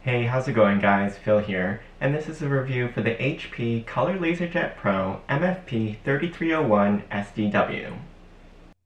Hey, how's it going guys? Phil here, and this is a review for the HP Color LaserJet Pro MFP 3301 SDW.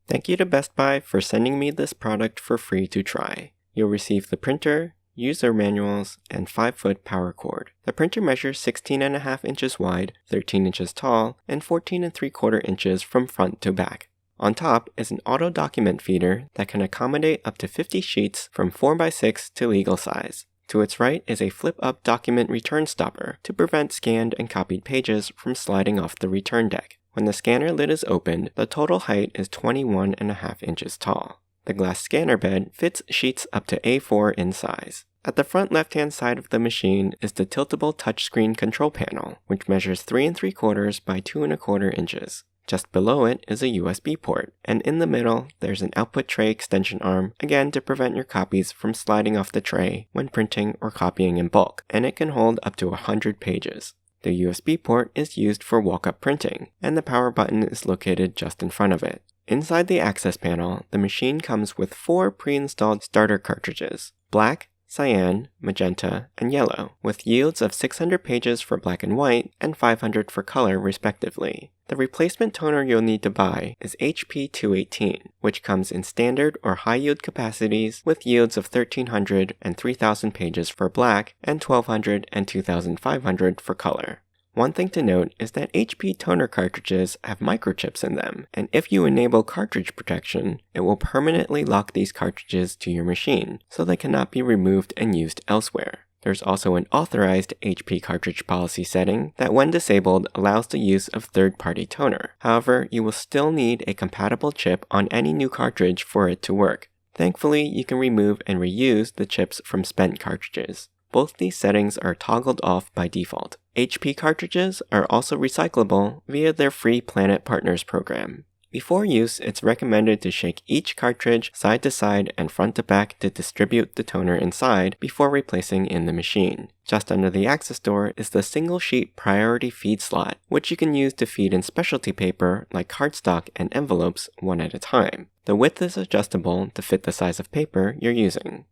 Thank you to Best Buy for sending me this product for free to try. You'll receive the printer, user manuals, and 5-foot power cord. The printer measures 16.5 inches wide, 13 inches tall, and 14.75 inches from front to back. On top is an auto document feeder that can accommodate up to 50 sheets from 4x6 to legal size. To its right is a flip-up document return stopper to prevent scanned and copied pages from sliding off the return deck. When the scanner lid is opened, the total height is 21.5 inches tall. The glass scanner bed fits sheets up to A4 in size. At the front left-hand side of the machine is the tiltable touchscreen control panel, which measures 3.75 by 2.25 inches. Just below it is a USB port, and in the middle there's an output tray extension arm, again to prevent your copies from sliding off the tray when printing or copying in bulk, and it can hold up to 100 pages. The USB port is used for walk-up printing, and the power button is located just in front of it. Inside the access panel, the machine comes with 4 pre-installed starter cartridges: black, cyan, magenta, and yellow, with yields of 600 pages for black and white and 500 for color respectively. The replacement toner you'll need to buy is HP 218, which comes in standard or high yield capacities with yields of 1300 and 3000 pages for black and 1200 and 2500 for color. One thing to note is that HP toner cartridges have microchips in them, and if you enable cartridge protection, it will permanently lock these cartridges to your machine, so they cannot be removed and used elsewhere. There's also an authorized HP cartridge policy setting that, when disabled, allows the use of third-party toner. However, you will still need a compatible chip on any new cartridge for it to work. Thankfully, you can remove and reuse the chips from spent cartridges. Both these settings are toggled off by default. HP cartridges are also recyclable via their free Planet Partners program. Before use, it's recommended to shake each cartridge side to side and front to back to distribute the toner inside before replacing in the machine. Just under the access door is the single sheet priority feed slot, which you can use to feed in specialty paper like cardstock and envelopes one at a time. The width is adjustable to fit the size of paper you're using.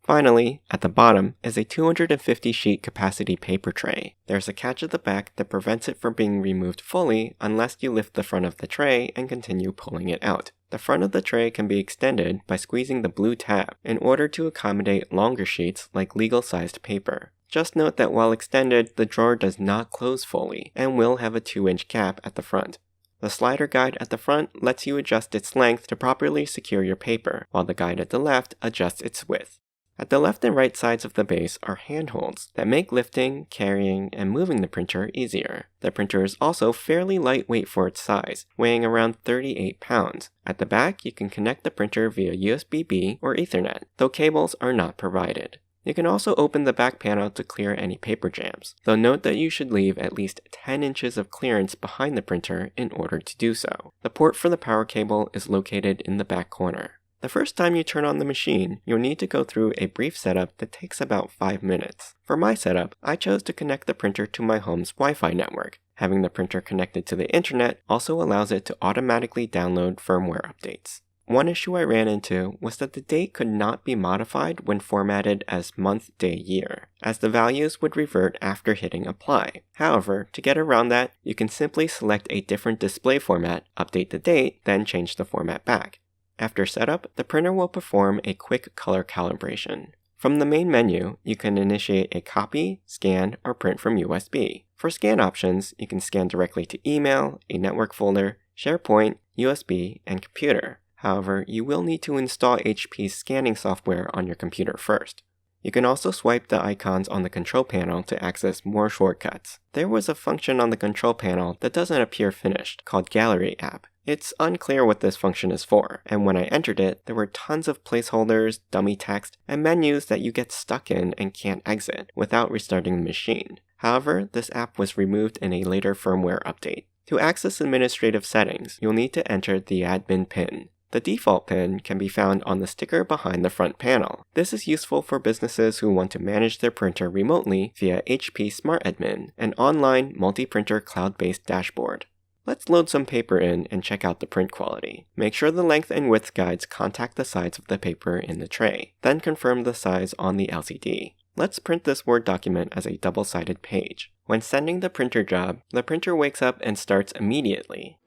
Finally, at the bottom is a 250 sheet capacity paper tray. There's a catch at the back that prevents it from being removed fully unless you lift the front of the tray and continue pulling it out. The front of the tray can be extended by squeezing the blue tab in order to accommodate longer sheets like legal-sized paper. Just note that while extended, the drawer does not close fully and will have a 2-inch cap at the front. The slider guide at the front lets you adjust its length to properly secure your paper, while the guide at the left adjusts its width. At the left and right sides of the base are handholds that make lifting, carrying, and moving the printer easier. The printer is also fairly lightweight for its size, weighing around 38 pounds. At the back, you can connect the printer via USB-B or Ethernet, though cables are not provided. You can also open the back panel to clear any paper jams, though note that you should leave at least 10 inches of clearance behind the printer in order to do so. The port for the power cable is located in the back corner. The first time you turn on the machine, you'll need to go through a brief setup that takes about 5 minutes. For my setup, I chose to connect the printer to my home's Wi-Fi network. Having the printer connected to the internet also allows it to automatically download firmware updates. One issue I ran into was that the date could not be modified when formatted as month, day, year, as the values would revert after hitting apply. However, to get around that, you can simply select a different display format, update the date, then change the format back. After setup, the printer will perform a quick color calibration. From the main menu, you can initiate a copy, scan, or print from USB. For scan options, you can scan directly to email, a network folder, SharePoint, USB, and computer. However, you will need to install HP's scanning software on your computer first. You can also swipe the icons on the control panel to access more shortcuts. There was a function on the control panel that doesn't appear finished, called Gallery app. It's unclear what this function is for, and when I entered it, there were tons of placeholders, dummy text, and menus that you get stuck in and can't exit without restarting the machine. However, this app was removed in a later firmware update. To access administrative settings, you'll need to enter the admin PIN. The default PIN can be found on the sticker behind the front panel. This is useful for businesses who want to manage their printer remotely via HP Smart Admin, an online multi-printer cloud-based dashboard. Let's load some paper in and check out the print quality. Make sure the length and width guides contact the sides of the paper in the tray, then confirm the size on the LCD. Let's print this Word document as a double-sided page. When sending the printer job, the printer wakes up and starts immediately.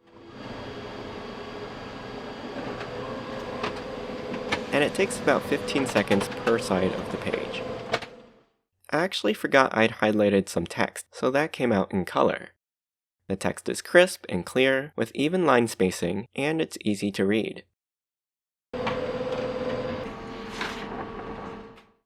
And it takes about 15 seconds per side of the page. I actually forgot I'd highlighted some text, so that came out in color. The text is crisp and clear, with even line spacing, and it's easy to read.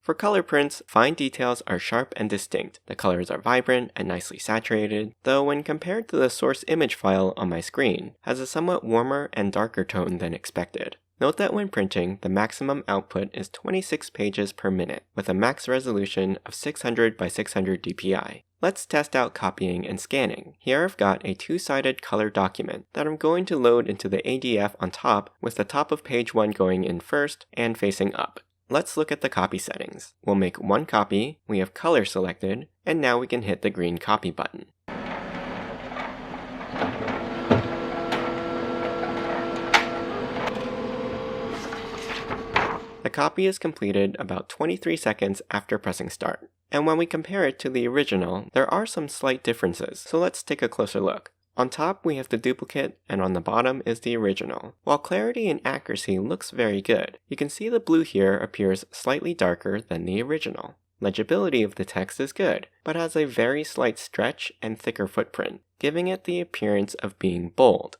For color prints, fine details are sharp and distinct. The colors are vibrant and nicely saturated, though when compared to the source image file on my screen, has a somewhat warmer and darker tone than expected. Note that when printing, the maximum output is 26 pages per minute, with a max resolution of 600 by 600 dpi. Let's test out copying and scanning. Here I've got a two-sided color document that I'm going to load into the ADF on top, with the top of page 1 going in first and facing up. Let's look at the copy settings. We'll make one copy, we have color selected, and now we can hit the green copy button. The copy is completed about 23 seconds after pressing start. And when we compare it to the original, there are some slight differences, so let's take a closer look. On top we have the duplicate, and on the bottom is the original. While clarity and accuracy looks very good, you can see the blue here appears slightly darker than the original. Legibility of the text is good, but has a very slight stretch and thicker footprint, giving it the appearance of being bold.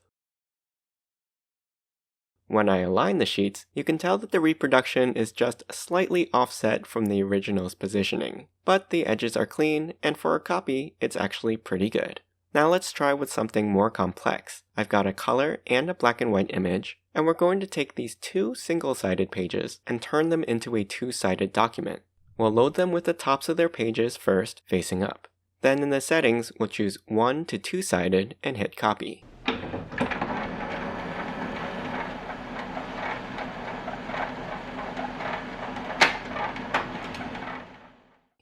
When I align the sheets, you can tell that the reproduction is just slightly offset from the original's positioning, but the edges are clean, and for a copy, it's actually pretty good. Now let's try with something more complex. I've got a color and a black and white image, and we're going to take these two single-sided pages and turn them into a two-sided document. We'll load them with the tops of their pages first, facing up. Then in the settings, we'll choose 1 to 2-sided and hit copy.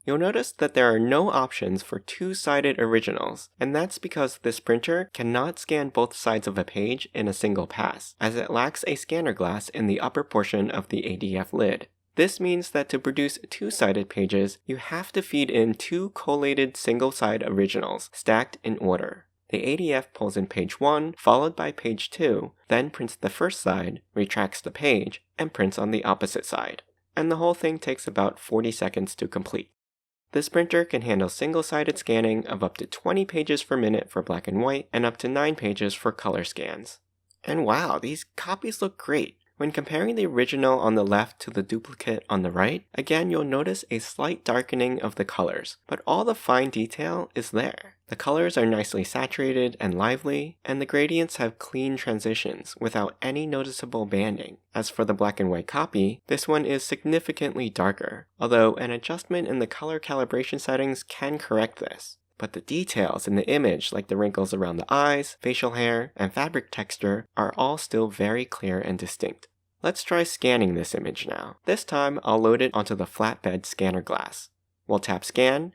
You'll notice that there are no options for two-sided originals, and that's because this printer cannot scan both sides of a page in a single pass, as it lacks a scanner glass in the upper portion of the ADF lid. This means that to produce two-sided pages, you have to feed in two collated single-side originals, stacked in order. The ADF pulls in page 1, followed by page 2, then prints the first side, retracts the page, and prints on the opposite side. And the whole thing takes about 40 seconds to complete. This printer can handle single-sided scanning of up to 20 pages per minute for black and white, and up to 9 pages for color scans. And wow, these copies look great! When comparing the original on the left to the duplicate on the right, again you'll notice a slight darkening of the colors, but all the fine detail is there. The colors are nicely saturated and lively, and the gradients have clean transitions without any noticeable banding. As for the black and white copy, this one is significantly darker, although an adjustment in the color calibration settings can correct this. But the details in the image, like the wrinkles around the eyes, facial hair, and fabric texture, are all still very clear and distinct. Let's try scanning this image now. This time, I'll load it onto the flatbed scanner glass. We'll tap Scan,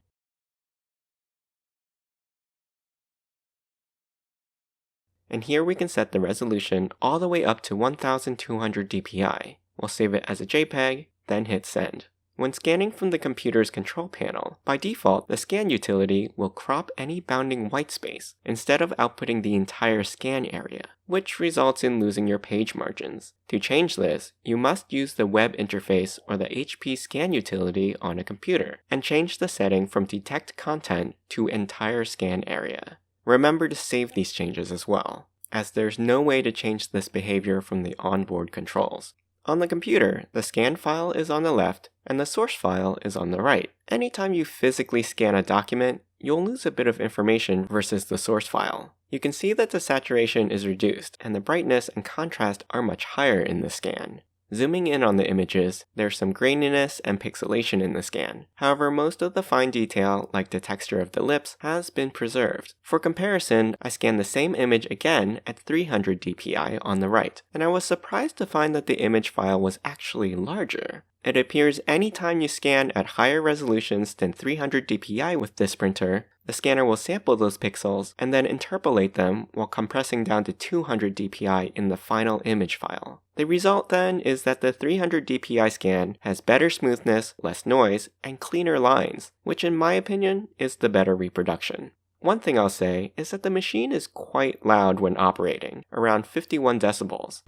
and here we can set the resolution all the way up to 1200 dpi. We'll save it as a JPEG, then hit Send. When scanning from the computer's control panel, by default, the scan utility will crop any bounding white space instead of outputting the entire scan area, which results in losing your page margins. To change this, you must use the web interface or the HP scan utility on a computer, and change the setting from Detect Content to Entire Scan Area. Remember to save these changes as well, as there's no way to change this behavior from the onboard controls. On the computer, the scan file is on the left and the source file is on the right. Anytime you physically scan a document, you'll lose a bit of information versus the source file. You can see that the saturation is reduced and the brightness and contrast are much higher in the scan. Zooming in on the images, there's some graininess and pixelation in the scan. However, most of the fine detail, like the texture of the lips, has been preserved. For comparison, I scanned the same image again at 300 dpi on the right, and I was surprised to find that the image file was actually larger. It appears anytime you scan at higher resolutions than 300 dpi with this printer, the scanner will sample those pixels and then interpolate them while compressing down to 200 dpi in the final image file. The result then is that the 300 dpi scan has better smoothness, less noise, and cleaner lines, which in my opinion is the better reproduction. One thing I'll say is that the machine is quite loud when operating, around 51 decibels.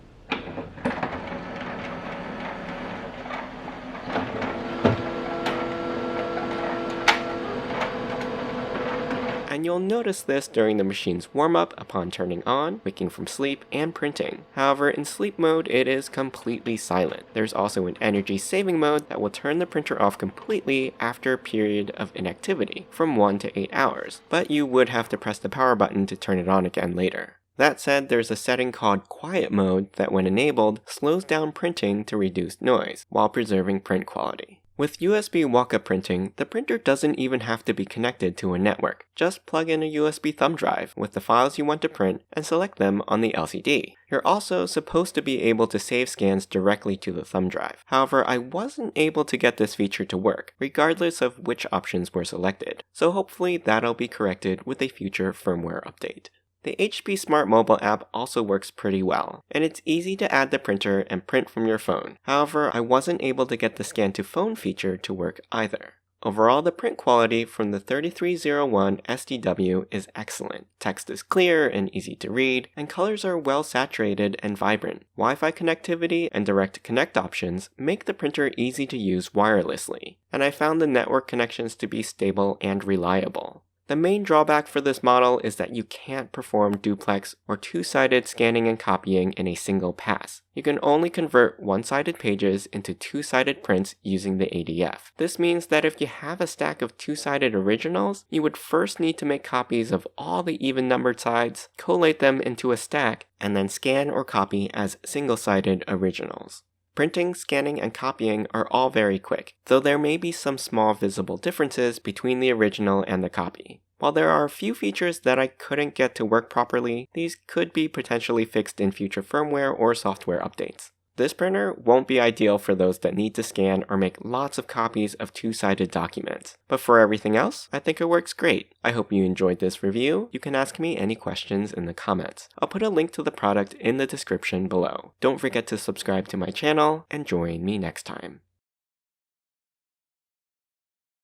And you'll notice this during the machine's warm-up upon turning on, waking from sleep, and printing. However, in sleep mode, it is completely silent. There's also an energy-saving mode that will turn the printer off completely after a period of inactivity, from 1 to 8 hours, but you would have to press the power button to turn it on again later. That said, there's a setting called Quiet Mode that when enabled, slows down printing to reduce noise, while preserving print quality. With USB walk-up printing, the printer doesn't even have to be connected to a network. Just plug in a USB thumb drive with the files you want to print and select them on the LCD. You're also supposed to be able to save scans directly to the thumb drive. However, I wasn't able to get this feature to work, regardless of which options were selected. So hopefully that'll be corrected with a future firmware update. The HP Smart Mobile app also works pretty well, and it's easy to add the printer and print from your phone. However, I wasn't able to get the scan to phone feature to work either. Overall, the print quality from the 3301 SDW is excellent. Text is clear and easy to read, and colors are well saturated and vibrant. Wi-Fi connectivity and direct connect options make the printer easy to use wirelessly, and I found the network connections to be stable and reliable. The main drawback for this model is that you can't perform duplex or two-sided scanning and copying in a single pass. You can only convert one-sided pages into two-sided prints using the ADF. This means that if you have a stack of two-sided originals, you would first need to make copies of all the even-numbered sides, collate them into a stack, and then scan or copy as single-sided originals. Printing, scanning, and copying are all very quick, though there may be some small visible differences between the original and the copy. While there are a few features that I couldn't get to work properly, these could be potentially fixed in future firmware or software updates. This printer won't be ideal for those that need to scan or make lots of copies of two-sided documents. But for everything else, I think it works great. I hope you enjoyed this review. You can ask me any questions in the comments. I'll put a link to the product in the description below. Don't forget to subscribe to my channel and join me next time.